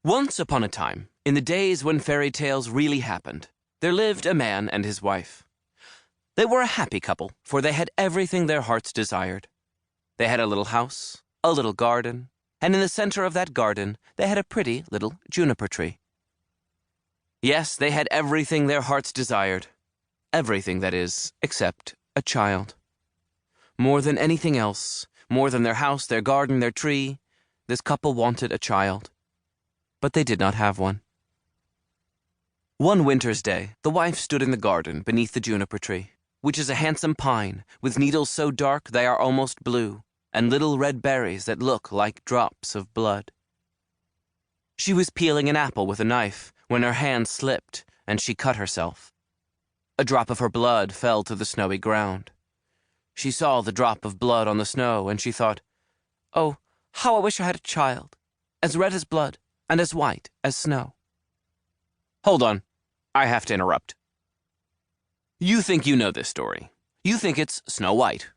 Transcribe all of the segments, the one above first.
Once upon a time, in the days when fairy tales really happened, there lived a man and his wife. They were a happy couple, for they had everything their hearts desired. They had a little house, a little garden, and in the center of that garden they had a pretty little juniper tree. Yes, they had everything their hearts desired. Everything, that is, except a child. More than anything else, more than their house, their garden, their tree, this couple wanted a child. But they did not have one. One winter's day, the wife stood in the garden beneath the juniper tree, which is a handsome pine, with needles so dark they are almost blue, and little red berries that look like drops of blood. She was peeling an apple with a knife when her hand slipped and she cut herself. A drop of her blood fell to the snowy ground. She saw the drop of blood on the snow and she thought, "Oh, how I wish I had a child, as red as blood and as white as snow." Hold on, I have to interrupt. You think you know this story. You think it's Snow White.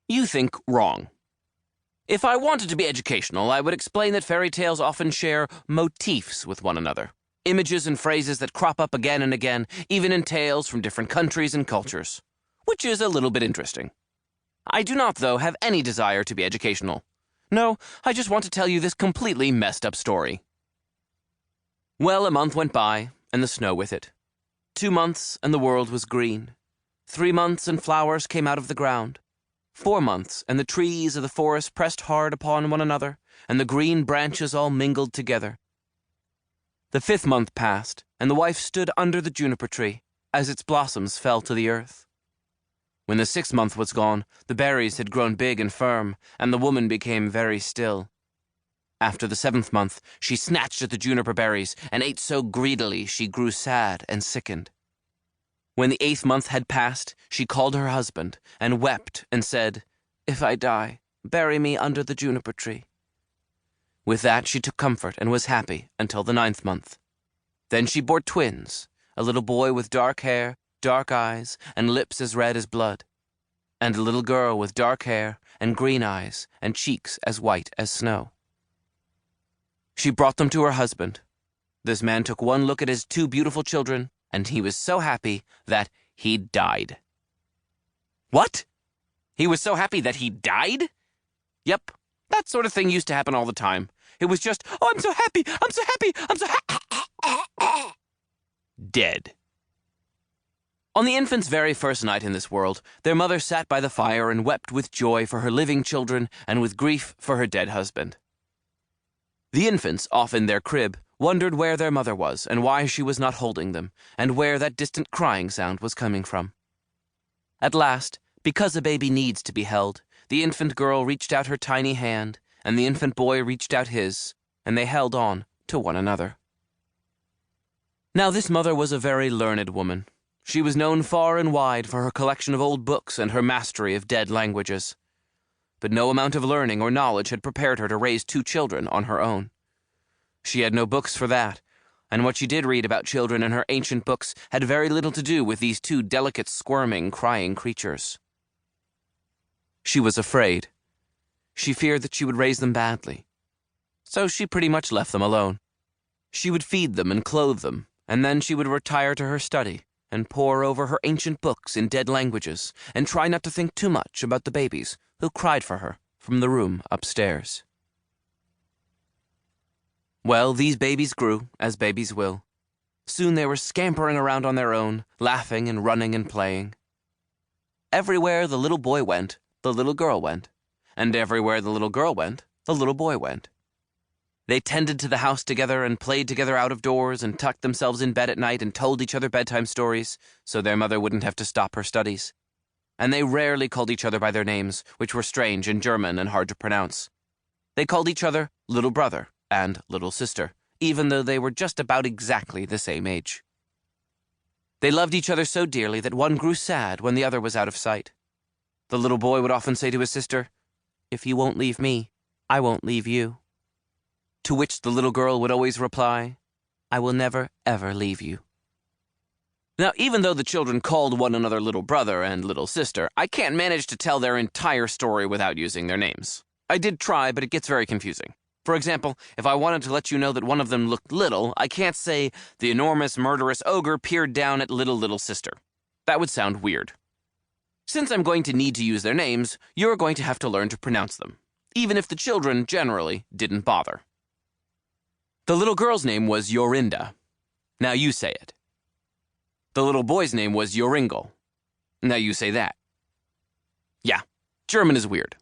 You think wrong. If I wanted to be educational, I would explain that fairy tales often share motifs with one another. Images and phrases that crop up again and again, even in tales from different countries and cultures, which is a little bit interesting. I do not, though, have any desire to be educational. No, I just want to tell you this completely messed up story. Well, a month went by, and the snow with it. 2 months, and the world was green. 3 months, and flowers came out of the ground. 4 months, and the trees of the forest pressed hard upon one another, and the green branches all mingled together. The 5th month passed, and the wife stood under the juniper tree, as its blossoms fell to the earth. When the 6th month was gone, the berries had grown big and firm, and the woman became very still. After the 7th month, she snatched at the juniper berries, and ate so greedily she grew sad and sickened. When the 8th month had passed, she called her husband, and wept and said, "If I die, bury me under the juniper tree." With that she took comfort and was happy until the 9th month. Then she bore twins, a little boy with dark hair, dark eyes, and lips as red as blood, and a little girl with dark hair and green eyes and cheeks as white as snow. She brought them to her husband. This man took one look at his 2 beautiful children, and he was so happy that he died. What? He was so happy that he died? Yep, that sort of thing used to happen all the time. It was just, "Oh, I'm so happy, I'm so happy, I'm so happy." Dead. On the infant's very first night in this world, their mother sat by the fire and wept with joy for her living children and with grief for her dead husband. The infants, off in their crib, wondered where their mother was and why she was not holding them, and where that distant crying sound was coming from. At last, because a baby needs to be held, the infant girl reached out her tiny hand, and the infant boy reached out his, and they held on to one another. Now this mother was a very learned woman. She was known far and wide for her collection of old books and her mastery of dead languages. But no amount of learning or knowledge had prepared her to raise 2 children on her own. She had no books for that, and what she did read about children in her ancient books had very little to do with these 2 delicate, squirming, crying creatures. She was afraid. She feared that she would raise them badly. So she pretty much left them alone. She would feed them and clothe them, and then she would retire to her study and pore over her ancient books in dead languages and try not to think too much about the babies who cried for her from the room upstairs. Well, these babies grew, as babies will. Soon they were scampering around on their own, laughing and running and playing. Everywhere the little boy went, the little girl went, and everywhere the little girl went, the little boy went. They tended to the house together and played together out of doors and tucked themselves in bed at night and told each other bedtime stories so their mother wouldn't have to stop her studies. And they rarely called each other by their names, which were strange and German and hard to pronounce. They called each other little brother and little sister, even though they were just about exactly the same age. They loved each other so dearly that one grew sad when the other was out of sight. The little boy would often say to his sister, "If you won't leave me, I won't leave you." To which the little girl would always reply, "I will never, ever leave you." Now, even though the children called one another little brother and little sister, I can't manage to tell their entire story without using their names. I did try, but it gets very confusing. For example, if I wanted to let you know that one of them looked little, I can't say, "The enormous murderous ogre peered down at little sister." That would sound weird. Since I'm going to need to use their names, you're going to have to learn to pronounce them, even if the children generally didn't bother. The little girl's name was Jorinda. Now you say it. The little boy's name was Joringel. Now you say that. Yeah, German is weird.